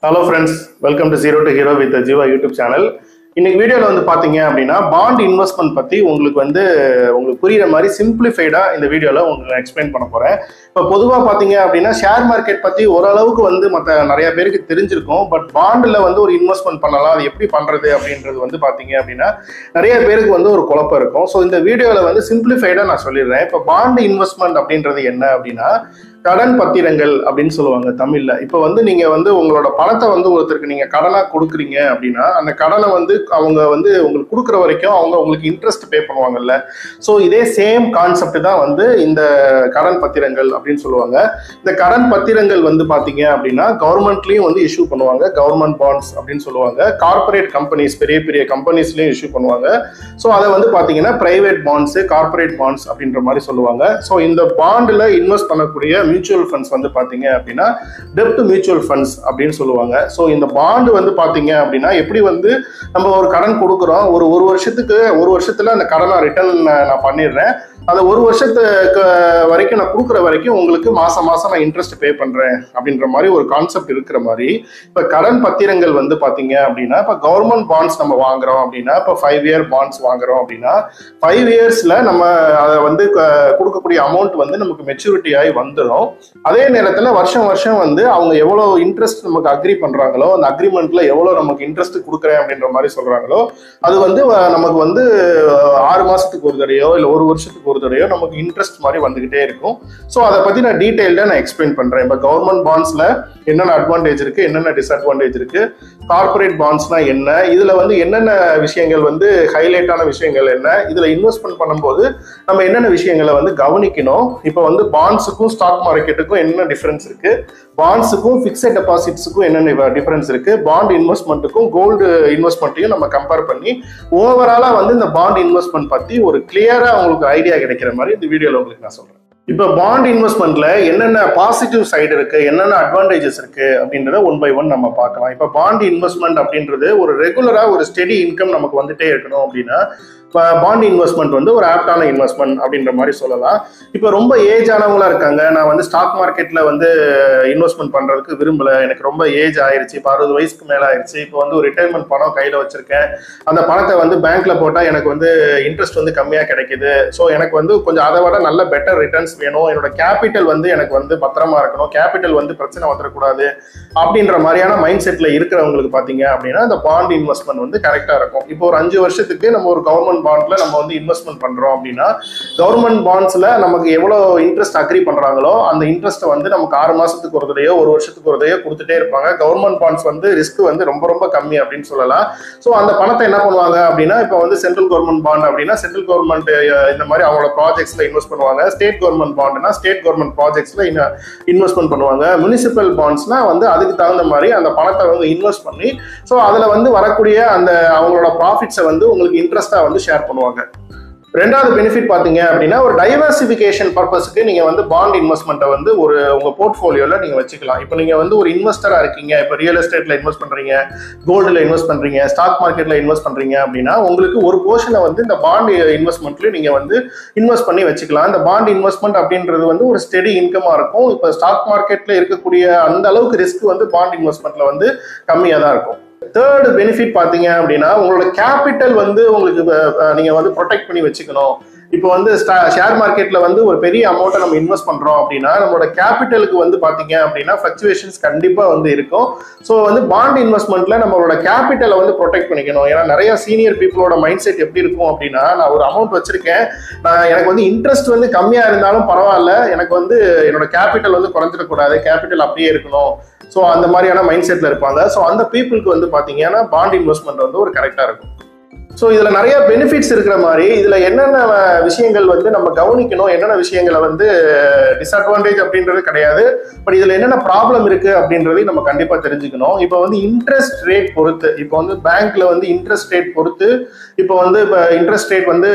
Hello friends, welcome to Zero to Hero with the Jiva YouTube channel. இன்னைக்கு வீடியோல வந்து பாத்தீங்க அப்படின்னா பாண்ட் இன்வெஸ்ட்மெண்ட் பத்தி உங்களுக்கு புரியுற மாதிரி சிம்பிளிஃபைடா இந்த வீடியோல உங்களுக்கு எக்ஸ்பிளைன் பண்ண போறேன். இப்போ பொதுவா பாத்தீங்க அப்படின்னா ஷேர் மார்க்கெட் பத்தி ஓரளவுக்கு வந்து மற்ற நிறைய பேருக்கு தெரிஞ்சிருக்கும். பட் பாண்ட்ல வந்து ஒரு இன்வெஸ்ட்மெண்ட் பண்ணலாம், அது எப்படி பண்றது அப்படின்றது வந்து பாத்தீங்க அப்படின்னா நிறைய பேருக்கு வந்து ஒரு குழப்பம் இருக்கும். ஸோ இந்த வீடியோல வந்து சிம்பிளிஃபைடா நான் சொல்லிடுறேன். இப்போ பாண்ட் இன்வெஸ்ட்மெண்ட் அப்படின்றது என்ன அப்படின்னா கடன் பத்திரங்கள் அப்படின்னு சொல்லுவாங்க தமிழ்ல. இப்போ வந்து நீங்க வந்து உங்களோட பணத்தை வந்து ஒருத்தருக்கு நீங்க கடனா கொடுக்குறீங்க அப்படின்னா அந்த கடனை வந்து அவங்க வந்து உங்களுக்கு கொடுக்குற வரைக்கும் அவங்க உங்களுக்கு இன்ட்ரெஸ்ட் பே பண்ணுவாங்கல்ல. ஸோ இதே சேம் கான்செப்ட் தான் வந்து இந்த கடன் பத்திரங்கள் அப்படின்னு சொல்லுவாங்க. இந்த கடன் பத்திரங்கள் வந்து பாத்தீங்க அப்படின்னா கவர்மெண்ட்லயும் வந்து இஷ்யூ பண்ணுவாங்க, கவர்மெண்ட் பாண்ட்ஸ் அப்படின்னு சொல்லுவாங்க. கார்பரேட் கம்பெனிஸ், பெரிய பெரிய கம்பெனிஸ்லயும் இஷ்யூ பண்ணுவாங்க. ஸோ அதை வந்து பாத்தீங்கன்னா பிரைவேட் பாண்ட்ஸ், கார்பரேட் பாண்ட்ஸ் அப்படின்ற மாதிரி சொல்லுவாங்க. ஸோ இந்த பாண்ட்ல இன்வெஸ்ட் பண்ணக்கூடிய மியூச்சுவல் ஃபண்ட்ஸ் வந்து பாத்தீங்க அப்படின்னா டெப்ட் மியூச்சுவல் ஃபண்ட்ஸ் அப்படின்னு சொல்லுவாங்க. ஸோ இந்த பாண்ட் வந்து பாத்தீங்க அப்படின்னா எப்படி வந்து நம்ம ஒரு கடன் கொடுக்குறோம், ஒரு வருஷத்துல அந்த கடனை ரிட்டர்ன் நான் பண்ணிடுறேன், அந்த ஒரு வருஷத்துக்கு வரைக்கும் நான் கொடுக்குற வரைக்கும் உங்களுக்கு மாசம் நான் இன்ட்ரெஸ்ட் பே பண்றேன் அப்படின்ற மாதிரி ஒரு கான்செப்ட் இருக்கிற மாதிரி இப்ப கடன் பத்திரங்கள் வந்து பாத்தீங்க அப்படின்னா இப்ப கவர்மெண்ட் பாண்ட்ஸ் நம்ம வாங்குறோம் அப்படின்னா இப்ப 5 இயர் பாண்ட்ஸ் வாங்குறோம் அப்படின்னா 5 இயர்ஸ்ல நம்ம அதை வந்து கொடுக்கக்கூடிய அமௌண்ட் வந்து நமக்கு மெச்சூரிட்டி ஆகி வந்துடும். அதே நேரத்துல வருஷம் வந்து அவங்க எவ்வளவு இன்ட்ரெஸ்ட் நமக்கு அக்ரி பண்றாங்களோ அந்த அக்ரிமெண்ட்ல எவ்வளவு நமக்கு இன்ட்ரெஸ்ட் கொடுக்குறேன் அப்படின்ற மாதிரி சொல்றாங்களோ அது வந்து நமக்கு வந்து 6 மாசத்துக்கு ஒரு தடையோ இல்ல ஒரு வருஷத்துக்கு ஒரு தடையோ நமக்கு இன்ட்ரெஸ்ட் மாதிரி வந்துகிட்டே இருக்கும். ஸோ அதை பத்தி நான் டீடைல்டா நான் எக்ஸ்பிளைன் பண்றேன். இப்போ கவர்மெண்ட் பாண்ட்ஸ்ல என்னென்ன அட்வான்டேஜ் இருக்கு, என்னென்ன டிஸ்அட்வான்டேஜ் இருக்கு, கார்பரேட் பாண்ட்ஸ்னா என்ன, இதுல வந்து என்னென்ன விஷயங்கள் வந்து ஹைலைட்டான விஷயங்கள் என்ன, இதுல இன்வெஸ்ட்மெண்ட் பண்ணும்போது நம்ம என்னென்ன விஷயங்களை வந்து கவனிக்கணும், இப்போ வந்து பாண்ட்ஸுக்கும் ஸ்டாக் மார்க்கெட்டுக்கும் என்ன டிஃபரன்ஸ் இருக்கு, பாண்ட்ஸுக்கும் பிக்ஸட் டெபாசிட்ஸுக்கும் என்னென்ன டிஃபரன்ஸ் இருக்கு, பாண்ட் இன்வெஸ்ட்மெண்ட்டுக்கும் கோல்டு இன்வெஸ்ட்மெண்ட்டையும் நம்ம கம்பேர் பண்ணி ஓவராலா வந்து இந்த பாண்ட் இன்வெஸ்ட்மெண்ட் பத்தி ஒரு கிளியரா உங்களுக்கு ஐடியா கிடைக்கிற மாதிரி இந்த வீடியோல உங்களுக்கு நான் சொல்றேன். இப்போ பாண்ட் இன்வெஸ்ட்மெண்ட்ல என்னென்ன பாசிட்டிவ் சைடு இருக்கு, என்னென்ன அட்வான்டேஜஸ் இருக்கு அப்படின்றத ஒன் பை ஒன் நம்ம பார்க்கலாம். இப்போ பாண்ட் இன்வெஸ்ட்மெண்ட் அப்படின்றது ஒரு ரெகுலரா ஒரு ஸ்டெடி இன்கம் நமக்கு வந்துட்டே இருக்கணும் அப்படின்னா பாண்ட் இன்வெஸ்ட்மெண்ட் வந்து ஒரு ஆப்டான இன்வெஸ்ட்மெண்ட் அப்படின்ற மாதிரி சொல்லலாம். இப்போ ரொம்ப ஏஜ் ஆனவங்களா இருக்காங்க, நான் வந்து ஸ்டாக் மார்க்கெட்ல வந்து இன்வெஸ்ட்மெண்ட் பண்றதுக்கு விரும்பல, எனக்கு ரொம்ப ஏஜ் ஆயிருச்சு, இப்போ 60 வயசுக்கு மேல ஆயிருச்சு, இப்போ வந்து ஒரு ரிட்டைர்மெண்ட் பணம் கையில வச்சிருக்கேன், அந்த பணத்தை வந்து பேங்க்ல போட்டா எனக்கு வந்து இன்ட்ரெஸ்ட் வந்து கம்மியா கிடைக்குது, ஸோ எனக்கு வந்து கொஞ்சம் அதை விட நல்ல பெட்டர் ரிட்டர்ன்ஸ் வேணும், என்னோட கேபிட்டல் வந்து எனக்கு வந்து பத்திரமா இருக்கணும், கேபிட்டல் வந்து பிரச்சனை வந்துடக்கூடாது அப்படின்ற மாதிரியான மைண்ட் செட்ல இருக்கிறவங்களுக்கு பாத்தீங்க அப்படின்னா இந்த பாண்ட் இன்வெஸ்ட்மெண்ட் வந்து கரெக்டா இருக்கும். இப்போ ஒரு 5 வருஷத்துக்கு நம்ம ஒரு கவர்மெண்ட் பாண்ட்ல நம்ம வந்து இன்வெஸ்ட்மெண்ட் பண்றோம் அப்படின்னா கவர்மெண்ட் பாண்ட்ஸ்ல நமக்கு எவ்வளவு இன்ட்ரெஸ்ட் அக்ரி பண்றாங்களோ அந்த இன்ட்ரெஸ்ட் வந்து நமக்கு 6 மாசத்துக்கு ஒரு தடையோ ஒரு வருஷத்துக்கு ஒரு தடையோ கொடுத்துட்டே இருப்பாங்க. கவர்மெண்ட் பாண்ட்ஸ் வந்து ரிஸ்க் வந்து ரொம்ப கம்மி அப்படின்னு சொல்லலாம். ஸோ அந்த பணத்தை என்ன பண்ணுவாங்க அப்படின்னா இப்போ வந்து சென்ட்ரல் கவர்மெண்ட் பாண்ட் அப்படின்னா சென்ட்ரல் கவர்மெண்ட் இந்த மாதிரி அவங்களோட ப்ராஜெக்ட்ஸ்ல இன்வெஸ்ட் பண்ணுவாங்க. ஸ்டேட் கவர்மெண்ட் பாண்ட்னா ஸ்டேட் கவர்மெண்ட் ப்ராஜெக்ட்ஸ்ல இன்வெஸ்ட்மெண்ட் பண்ணுவாங்க. முனிசிபல் பாண்ட்ஸ்னா வந்து அதுக்கு தகுந்த மாதிரி அந்த பணத்தை வந்து இன்வெஸ்ட் பண்ணி ஸோ அதுல வந்து வரக்கூடிய அந்த அவங்களோட ப்ராஃபிட்ஸை வந்து உங்களுக்கு இன்ட்ரெஸ்டா வந்து ஷேர் பண்ணுவாங்க. ரெண்டாவது பெனிஃபிட் பாத்தீங்க அப்படின்னா ஒரு டைவர்சிபிகேஷன் பர்பஸ்க்கு நீங்க வந்து பாண்ட் இன்வெஸ்ட்மெண்ட்டை வந்து உங்க போர்ட்ஃபோலியோல நீங்க வச்சுக்கலாம். இப்போ நீங்க வந்து ஒரு இன்வெஸ்டரா இருக்கீங்க, இப்போ ரியல் எஸ்டேட்ல இன்வெஸ்ட் பண்றீங்க, கோல்டுல இன்வெஸ்ட் பண்றீங்க, ஸ்டாக் மார்க்கெட்ல இன்வெஸ்ட் பண்றீங்க அப்படின்னா உங்களுக்கு ஒரு போர்ஷனை வந்து இந்த பாண்ட் இன்வெஸ்ட்மெண்ட்ல நீங்க வந்து இன்வெஸ்ட் பண்ணி வச்சுக்கலாம். இந்த பாண்ட் இன்வெஸ்ட்மெண்ட் அப்படின்றது வந்து ஒரு ஸ்டெடி இன்கமா இருக்கும். இப்போ ஸ்டாக் மார்க்கெட்ல இருக்கக்கூடிய அந்த அளவுக்கு ரிஸ்க் வந்து பாண்ட் இன்வெஸ்ட்மெண்ட்ல வந்து கம்மியா தான் இருக்கும். தேர்ட் பெனிஃபிட் பாத்தீங்க அப்படின்னா உங்களோட கேபிட்டல் வந்து உங்களுக்கு நீங்க வந்து ப்ரொடெக்ட் பண்ணி வச்சுக்கணும். இப்போ வந்து ஷேர் மார்க்கெட்ல வந்து ஒரு பெரிய அமௌண்ட்டை நம்ம இன்வெஸ்ட் பண்றோம் அப்படின்னா நம்மளோட கேபிட்டலுக்கு வந்து பாத்தீங்க அப்படின்னா ஃபிளக்சுவேஷன்ஸ் கண்டிப்பா வந்து இருக்கும். ஸோ வந்து பாண்ட் இன்வெஸ்ட்மெண்ட்ல நம்மளோட கேபிட்டலை வந்து ப்ரொடெக்ட் பண்ணிக்கணும். ஏன்னா நிறைய சீனியர் பீப்புளோட மைண்ட் செட் எப்படி இருக்கும் அப்படின்னா நான் ஒரு அமௌண்ட் வச்சிருக்கேன், எனக்கு வந்து இன்ட்ரெஸ்ட் வந்து கம்மியா இருந்தாலும் பரவாயில்ல, எனக்கு வந்து என்னோட கேபிட்டல் வந்து குறைஞ்சிடக்கூடாது, கேபிட்டல் அப்படியே இருக்கணும், ஸோ அந்த மாதிரியான மைண்ட் செட்ல இருப்பாங்க. ஸோ அந்த பீப்புளுக்கு வந்து பாத்தீங்கன்னா பாண்ட் இன்வெஸ்ட்மெண்ட் வந்து ஒரு கரெக்டா இருக்கும். ஸோ இதுல நிறைய பெனிஃபிட்ஸ் இருக்கிற மாதிரி இதுல என்னென்ன விஷயங்கள் வந்து நம்ம கவனிக்கணும், என்னென்ன விஷயங்களை வந்து டிஸ்அட்வான்டேஜ் அப்படின்றது கிடையாது, பட் இதுல என்னென்ன ப்ராப்ளம் இருக்கு அப்படின்றதையும் நம்ம கண்டிப்பா தெரிஞ்சுக்கணும். இப்போ வந்து இன்ட்ரெஸ்ட் ரேட் பொறுத்து, இப்போ வந்து பேங்க்ல வந்து இன்ட்ரெஸ்ட் ரேட் பொறுத்து இப்போ வந்து இன்ட்ரெஸ்ட் ரேட் வந்து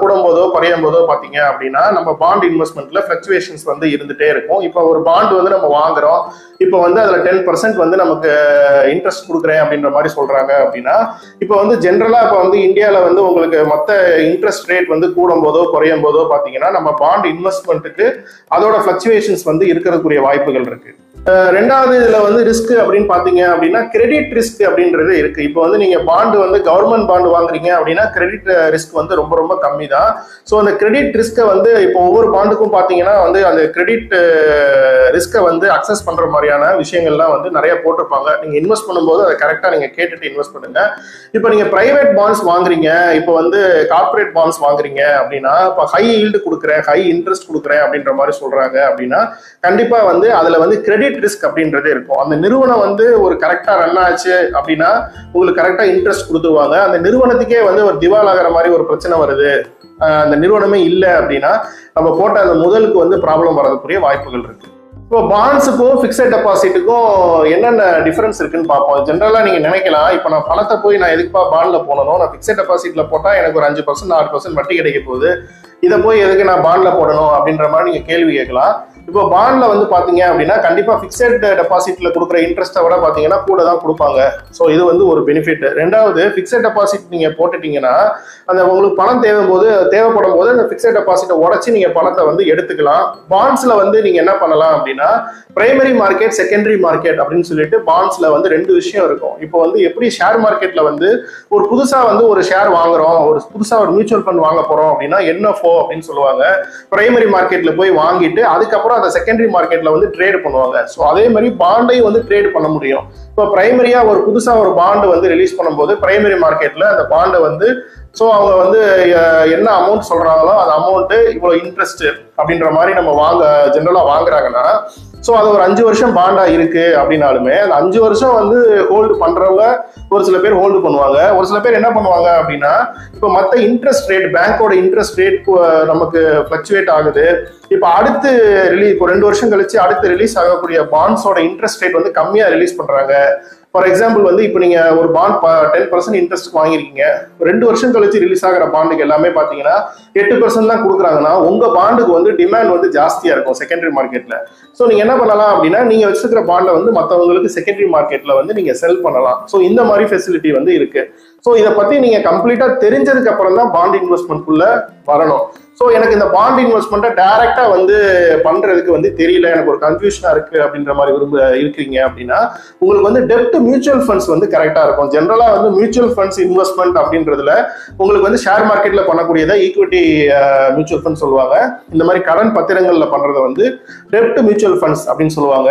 கூடும் போதோ குறையும் போதோ பாத்தீங்க அப்படின்னா நம்ம பாண்ட் இன்வெஸ்ட்மெண்ட்ல ஃபிளக்சுவேஷன்ஸ் வந்து இருந்துட்டே இருக்கும். இப்போ ஒரு பாண்ட் வந்து நம்ம வாங்குறோம், இப்போ வந்து அதுல 10% வந்து நமக்கு இன்ட்ரெஸ்ட் கொடுக்குறேன் அப்படின்ற மாதிரி சொல்றாங்க அப்படின்னா இப்போ வந்து ஜென்ரலா இப்போ வந்து இந்தியாவில வந்து உங்களுக்கு மொத்த இன்ட்ரெஸ்ட் ரேட் வந்து கூடும் போதோ குறையும் போதோ பாத்தீங்கன்னா நம்ம பாண்ட் இன்வெஸ்ட்மெண்ட்டுக்கு அதோட ஃபிளக்சுவேஷன்ஸ் வந்து இருக்கிறதுக்குரிய வாய்ப்புகள் இருக்கு. ரெண்டாவது இதுல வந்து ரிஸ்க் அப்படின்னு பாத்தீங்க அப்படின்னா கிரெடிட் ரிஸ்க் அப்படின்றது இருக்கு. இப்போ வந்து நீங்க பாண்டு வந்து கவர்மெண்ட் பாண்டு வாங்குறீங்க அப்படின்னா கிரெடிட் ரிஸ்க் வந்து ரொம்ப ரொம்ப கம்மி தான். ஸோ அந்த கிரெடிட் ரிஸ்க்கை வந்து இப்போ ஒவ்வொரு பாண்டுக்கும் பாத்தீங்கன்னா வந்து அந்த கிரெடிட் ரிஸ்க்கை வந்து அக்சஸ் பண்ற மாதிரியான விஷயங்கள்லாம் வந்து நிறைய போட்டிருப்பாங்க. நீங்க இன்வெஸ்ட் பண்ணும்போது அதை கரெக்டா நீங்க கேட்டுட்டு இன்வெஸ்ட் பண்ணுங்க. இப்போ நீங்க பிரைவேட் பாண்ட்ஸ் வாங்குறீங்க, இப்போ வந்து கார்பரேட் பாண்ட்ஸ் வாங்குறீங்க அப்படின்னா இப்போ ஹை ஈல்டு கொடுக்குறேன், ஹை இன்ட்ரெஸ்ட் கொடுக்குறேன் அப்படின்ற மாதிரி சொல்றாங்க அப்படின்னா கண்டிப்பா வந்து அதுல வந்து கிரெடிட் ரிஸ்க் அப்படின்றது இருக்கும். அந்த நிறுவனம் வந்து ஒரு கரெக்டா ரன் ஆச்சு அப்படின்னா உங்களுக்கு கரெக்டா இன்ட்ரெஸ்ட் கொடுத்துருவாங்க. அந்த நிறுவனத்துக்கே வந்து ஒரு திவால் ஆகிற மாதிரி ஒரு பிரச்சனை வருது, அந்த நிறுவனமே இல்லை அப்படின்னா நம்ம போட்ட அந்த முதலுக்கு வந்து ப்ராப்ளம் வரதுக்குரிய வாய்ப்புகள் இருக்கு. இப்போ பாண்ட்ஸுக்கும் ஃபிக்ஸட் டெபாசிட்டுக்கும் என்னென்ன டிஃபரன்ஸ் இருக்குன்னு பார்ப்போம். ஜென்ரலா நீங்க நினைக்கலாம், இப்போ நான் பணத்தை போய் நான் எதுக்குப்பா பாண்ட்ல போடணும், நான் ஃபிக்ஸட் டெபாசிட்ல போட்டா எனக்கு ஒரு 5% 6% வட்டி கிடைக்க போகுது, இதை போய் எதுக்கு நான் பாண்ட்ல போடணும் அப்படின்ற மாதிரி நீங்க கேள்வி கேட்கலாம். இப்போ பாண்ட்ல வந்து பாத்தீங்க அப்படின்னா கண்டிப்பா ஃபிக்ஸட் டெபாசிட்ல கொடுக்குற இன்ட்ரெஸ்ட்டை விட பாத்தீங்கன்னா கூட தான் கொடுப்பாங்க. ஸோ இது வந்து ஒரு பெனிஃபிட். ரெண்டாவது, ஃபிக்ஸட் டெபாசிட் நீங்க போட்டுட்டீங்கன்னா அந்த உங்களுக்கு பணம் தேவைப்படும் போது அந்த ஃபிக்ஸட் டெபாசிட்டை உடச்சி நீங்க பணத்தை வந்து எடுத்துக்கலாம். பாண்ட்ஸ்ல வந்து நீங்க என்ன பண்ணலாம் அப்படின்னா பிரைமரி மார்க்கெட், செகண்டரி மார்க்கெட் அப்படின்னு சொல்லிட்டு பாண்ட்ஸ்ல வந்து 2 விஷயம் இருக்கும். இப்போ வந்து எப்படி ஷேர் மார்க்கெட்ல வந்து ஒரு புதுசா வந்து ஒரு ஷேர் வாங்குறோம், ஒரு புதுசா ஒரு மியூச்சுவல் ஃபண்ட் வாங்க போறோம் அப்படின்னா NFO அப்படின்னு சொல்லுவாங்க. பிரைமரி மார்க்கெட்ல போய் வாங்கிட்டு அதுக்கப்புறம் அந்த செகண்டரி மார்க்கெட்ல வந்து ட்ரேட் பண்ணுவாங்க. ஸோ அதே மாதிரி பாண்டையும் வந்து ட்ரேட் பண்ண முடியும். இப்போ பிரைமரியா ஒரு புதுசா ஒரு பாண்டு வந்து ரிலீஸ் பண்ணும்போது பிரைமரி மார்க்கெட்ல அந்த பாண்டை வந்து ஸோ அவங்க வந்து என்ன அமௌண்ட் சொல்றாங்களோ அந்த அமௌண்ட் இவ்வளவு இன்ட்ரெஸ்ட் அப்படின்ற மாதிரி நம்ம ஜென்ரலா வாங்குறாங்கன்னா ஸோ அது ஒரு 5 வருஷம் பாண்டா இருக்கு அப்படின்னாலுமே அந்த 5 வருஷம் வந்து ஹோல்டு பண்றவங்க ஒரு சில பேர் ஹோல்டு பண்ணுவாங்க. ஒரு சில பேர் என்ன பண்ணுவாங்க அப்படின்னா இப்போ மற்ற இன்ட்ரெஸ்ட் ரேட், பேங்கோட இன்ட்ரெஸ்ட் ரேட் நமக்கு ஃபிளக்சுவேட் ஆகுது. இப்போ அடுத்து இப்போ 2 வருஷம் கழிச்சு அடுத்து ரிலீஸ் ஆகக்கூடிய பாண்ட்ஸோட இன்ட்ரெஸ்ட் ரேட் வந்து கம்மியா ரிலீஸ் பண்றாங்க. ஃபார் எக்ஸாம்பிள் வந்து இப்போ நீங்க ஒரு பாண்ட் 10% இன்ட்ரெஸ்ட் வாங்கிருக்கீங்க, 2 வருஷம் கழிச்சு ரிலீஸ் ஆகிற பாண்டுக்கு எல்லாமே பாத்தீங்கன்னா 8% தான் கொடுக்குறாங்கன்னா உங்க பாண்டுக்கு வந்து டிமாண்ட் வந்து ஜாஸ்தியா இருக்கும் செகண்டரி மார்க்கெட்ல. ஸோ நீங்க என்ன பண்ணலாம் அப்படின்னா நீங்க வச்சிருக்கிற பாண்டை வந்து மற்றவங்களுக்கு செகண்டரி மார்க்கெட்ல வந்து நீங்க செல் பண்ணலாம். ஸோ இந்த மாதிரி ஃபெசிலிட்டி வந்து இருக்கு. ஸோ இதை பத்தி நீங்க கம்ப்ளீட்டா தெரிஞ்சதுக்கு அப்புறம் தான் பாண்ட் இன்வெஸ்ட்மெண்ட்குள்ள வரணும். ஸோ எனக்கு இந்த பாண்ட் இன்வெஸ்ட்மெண்ட்டை டைரக்டா வந்து பண்றதுக்கு வந்து தெரியல, எனக்கு ஒரு கன்ஃபியூஷனா இருக்கு அப்படின்ற மாதிரி இருக்கீங்க அப்படின்னா உங்களுக்கு வந்து டெப்ட் மியூச்சுவல் ஃபண்ட்ஸ் வந்து கரெக்டா இருக்கும். ஜென்ரலா வந்து மியூச்சுவல் ஃபண்ட்ஸ் இன்வெஸ்ட்மெண்ட் அப்படின்றதுல உங்களுக்கு வந்து ஷேர் மார்க்கெட்ல பண்ணக்கூடியதை ஈக்விட்டி மியூச்சுவல் ஃபண்ட் சொல்லுவாங்க. இந்த மாதிரி கடன் பத்திரங்கள்ல பண்றதை வந்து டெப்ட் மியூச்சுவல் ஃபண்ட்ஸ் அப்படின்னு சொல்லுவாங்க.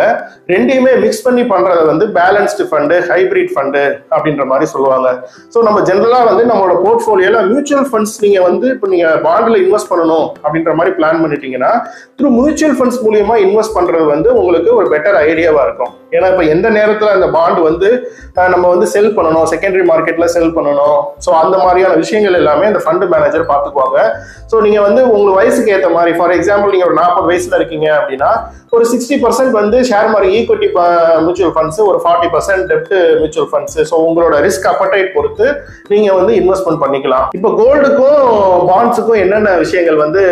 ரெண்டையுமே மிக்ஸ் பண்ணி பண்றதை வந்து பேலன்ஸ்டு ஃபண்டு, ஹைபிரிட் ஃபண்டு அப்படின்ற மாதிரி சொல்லுவாங்க. ஸோ நம்ம ஜென்ரலா வந்து நம்மளோட போர்ட்ஃபோலியோல மியூச்சுவல் ஃபண்ட்ஸ் நீங்க வந்து இப்போ நீங்க பாண்ட்ல இன்வெஸ்ட் பண்ணணும் அப்படின்ற மாதிரி பிளான் பண்ணிட்டீங்கன்னா த்ரூ மியூச்சுவல் ஃபண்ட்ஸ் மூலியமா இன்வெஸ்ட் பண்றது வந்து உங்களுக்கு ஒரு பெட்டர் ஐடியாவா இருக்கும். ஏன்னா இப்ப எந்த நேரத்துல அந்த பாண்ட் வந்து நம்ம வந்து செல் பண்ணணும், செகண்டரி மார்க்கெட்ல செல் பண்ணணும், ஸோ அந்த மாதிரியான விஷயங்கள் எல்லாமே அந்த ஃபண்ட் மேனேஜர் பார்த்துக்குவாங்க. ஸோ நீங்க வந்து உங்களுக்கு வயசுக்கு ஏற்ற மாதிரி, ஃபார் எக்ஸாம்பிள் நீங்க ஒரு 40 வயசுல இருக்கீங்க அப்படின்னா ஒரு 60% வந்து share market equity mutual funds, ஒரு 40% டெப்ட் மியூச்சுவல் ஃபண்ட்ஸ். ஸோ உங்களோட ரிஸ்க் அப்படைட் பொறுத்து நீங்க வந்து இன்வெஸ்ட்மெண்ட் பண்ணிக்கலாம். இப்போ கோல்டுக்கும் பாண்ட்ஸுக்கும் என்னென்ன விஷயங்கள் வந்து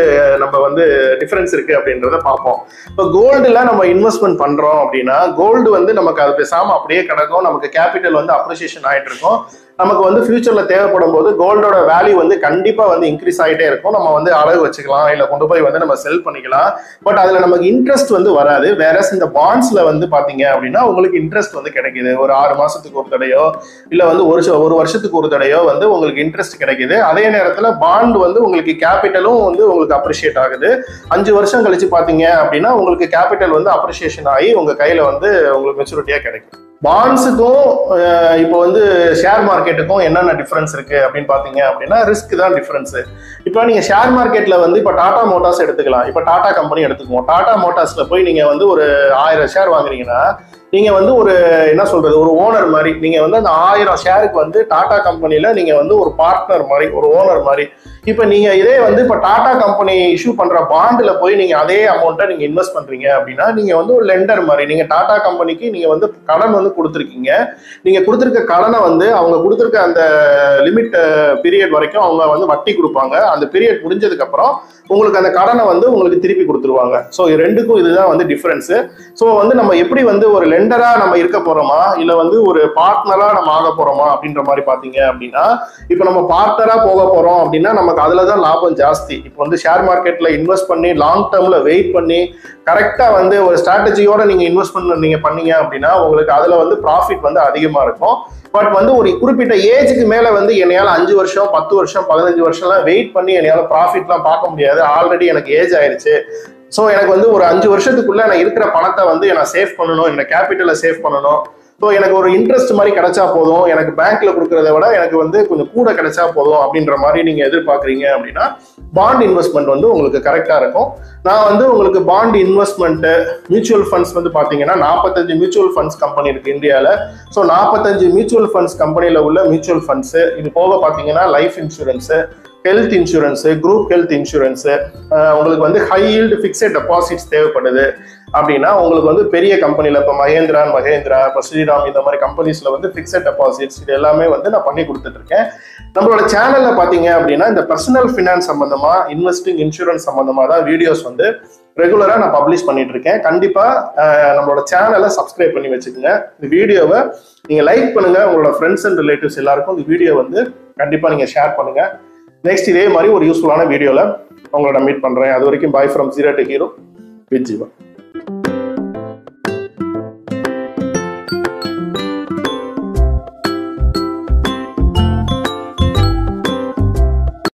நம்ம வந்து டிஃபரன்ஸ் இருக்கு அப்படின்றத பார்ப்போம். இப்போ கோல்டுல நம்ம இன்வெஸ்ட்மெண்ட் பண்றோம் அப்படின்னா கோல்டு வந்து நமக்கு அது பேசாம அப்படியே கிடக்கும், நமக்கு கேபிட்டல் வந்து அப்ரிசியேஷன் ஆயிட்டு இருக்கும். நமக்கு வந்து ஃபியூச்சர்ல தேவைப்படும் போது கோல்டோட வேல்யூ வந்து கண்டிப்பா வந்து இன்க்ரீஸ் ஆகிட்டே இருக்கும். நம்ம வந்து அழகு வச்சுக்கலாம், இல்லை கொண்டு போய் வந்து நம்ம செல் பண்ணிக்கலாம். பட் அதுல நமக்கு இன்ட்ரெஸ்ட் வந்து வராது. வேற இந்த பாண்ட்ஸ்ல வந்து பாத்தீங்க அப்படின்னா உங்களுக்கு இன்ட்ரெஸ்ட் வந்து கிடைக்குது. ஒரு 6 மாசத்துக்கு ஒரு தடையோ இல்ல வந்து ஒரு வருஷத்துக்கு ஒரு தடையோ வந்து உங்களுக்கு இன்ட்ரெஸ்ட் கிடைக்குது. அதே நேரத்துல பாண்ட் வந்து உங்களுக்கு கேபிட்டலும் வந்து உங்களுக்கு அப்ரிஷியேட் ஆகுது. 5 வருஷம் கழிச்சு பாத்தீங்க அப்படின்னா உங்களுக்கு கேபிட்டல் வந்து அப்ரிஷியேஷன் ஆகி உங்க கையில வந்து உங்களுக்கு மெச்சூரிட்டியா கிடைக்கும். பாண்ட்ஸுக்கும் இப்போ வந்து ஷேர் மார்க்கெட்டுக்கும் என்னென்ன டிஃபரன்ஸ் இருக்கு அப்படின்னு பாத்தீங்க அப்படின்னா ரிஸ்க் தான் டிஃபரன்ஸ். இப்போ நீங்க ஷேர் மார்க்கெட்ல வந்து இப்போ டாடா மோட்டார்ஸ் எடுத்துக்கலாம். இப்போ டாடா கம்பெனி எடுத்துக்குவோம். டாடா மோட்டார்ஸ்ல போய் நீங்க வந்து ஒரு 1000 ஷேர் வாங்குறீங்கன்னா நீங்க வந்து ஒரு என்ன சொல்றது, ஒரு ஓனர் மாதிரி. நீங்க வந்து அந்த 1000 ஷேருக்கு வந்து டாடா கம்பெனில நீங்க வந்து ஒரு பார்ட்னர் மாதிரி, ஒரு ஓனர் மாதிரி. இப்ப நீங்க இதே வந்து இப்ப டாடா கம்பெனி இஷ்யூ பண்ற பாண்டுல போய் நீங்க அதே அமௌண்ட்டை நீங்க இன்வெஸ்ட் பண்றீங்க அப்படின்னா நீங்க வந்து ஒரு லெண்டர் மாதிரி. நீங்க டாடா கம்பெனிக்கு நீங்க வந்து கடன் வந்து கொடுத்துருக்கீங்க. நீங்க கொடுத்துருக்க கடனை வந்து அவங்க கொடுத்துருக்க அந்த லிமிட் பீரியட் வரைக்கும் அவங்க வந்து வட்டி கொடுப்பாங்க. அந்த பீரியட் முடிஞ்சதுக்கு அப்புறம் உங்களுக்கு அந்த கடனை வந்து உங்களுக்கு திருப்பி கொடுத்துருவாங்க. ஸோ ரெண்டுக்கும் இதுதான் வந்து டிஃபரன்ஸ். ஸோ வந்து நம்ம எப்படி வந்து ஒரு லெண்டரா நம்ம இருக்க போறோமா இல்ல வந்து ஒரு பார்ட்னரா நம்ம ஆக போறோமா அப்படின்ற மாதிரி பாத்தீங்க அப்படின்னா, இப்ப நம்ம பார்ட்னரா போக போறோம் அப்படின்னா நமக்கு உனக்கு அதில் தான் லாபம் ஜாஸ்தி. இப்போ வந்து ஷேர் மார்க்கெட்டில் இன்வெஸ்ட் பண்ணி லாங் டேர்மில் வெயிட் பண்ணி கரெக்டாக வந்து ஒரு ஸ்ட்ராட்டஜியோட நீங்கள் இன்வெஸ்ட்மெண்ட் நீங்கள் பண்ணீங்க அப்படின்னா உங்களுக்கு அதில் வந்து ப்ராஃபிட் வந்து அதிகமாக இருக்கும். பட் வந்து ஒரு குறிப்பிட்ட ஏஜுக்கு மேலே வந்து என்னையால் 5 வருஷம் 10 வருஷம் 15 வருஷம்லாம் வெயிட் பண்ணி என்னையால் ப்ராஃபிட்லாம் பார்க்க முடியாது. ஆல்ரெடி எனக்கு ஏஜ் ஆயிடுச்சு. ஸோ எனக்கு வந்து ஒரு 5 வருஷத்துக்குள்ள நான் இருக்கிற பணத்தை வந்து நான் சேவ் பண்ணணும், என்னோட கேபிட்டலை சேவ் பண்ணணும். ஸோ எனக்கு ஒரு இன்ட்ரெஸ்ட் மாதிரி கிடைச்சா போதும், எனக்கு பேங்க்ல கொடுக்கறத விட எனக்கு வந்து கொஞ்சம் கூட கிடைச்சா போதும் அப்படின்ற மாதிரி நீங்க எதிர்பார்க்குறீங்க அப்படின்னா பாண்ட் இன்வெஸ்ட்மெண்ட் வந்து உங்களுக்கு கரெக்டா இருக்கும். நான் வந்து உங்களுக்கு பாண்ட் இன்வெஸ்ட்மெண்ட் மியூச்சுவல் ஃபண்ட்ஸ் வந்து பாத்தீங்கன்னா 45 மியூச்சுவல் ஃபண்ட்ஸ் கம்பெனி இருக்கு இந்தியாவில். ஸோ 45 மியூச்சுவல் ஃபண்ட்ஸ் கம்பெனியில் உள்ள மியூச்சுவல் ஃபண்ட்ஸ் இது போக பாத்தீங்கன்னா life insurance, health insurance, group health insurance, உங்களுக்கு வந்து ஹை ஈல்டு ஃபிக்ஸட் டெபாசிட்ஸ் தேவைப்படுது அப்படின்னா உங்களுக்கு வந்து பெரிய கம்பெனியில் இப்போ மகேந்திரா, இப்போ ஸ்ரீராம் இந்த மாதிரி கம்பெனிஸில் வந்து ஃபிக்ஸட் டெபாசிட்ஸ் இது எல்லாமே வந்து நான் பண்ணி கொடுத்துட்டு இருக்கேன். நம்மளோட சேனலில் பார்த்தீங்க அப்படின்னா இந்த பர்சனல் ஃபினான்ஸ் சம்மந்தமாக, இன்வெஸ்டிங், இன்சூரன்ஸ் சம்மந்தமாக தான் வீடியோஸ் வந்து ரெகுலராக நான் பப்ளிஷ் பண்ணிட்டு இருக்கேன். கண்டிப்பாக நம்மளோட சேனலை சப்ஸ்கிரைப் பண்ணி வச்சுக்கோங்க. இந்த வீடியோவை நீங்கள் லைக் பண்ணுங்க, உங்களோட ஃப்ரெண்ட்ஸ் அண்ட் ரிலேட்டிவ்ஸ் எல்லாருக்கும் இந்த வீடியோ வந்து கண்டிப்பாக நீங்கள் ஷேர் பண்ணுங்க. நெக்ஸ்ட் இதே மாதிரி ஒரு யூஸ்ஃபுல்லான வீடியோவில் உங்களோட மீட் பண்ணுறேன். அது வரைக்கும் bye from 0 to Hero with Jeeva.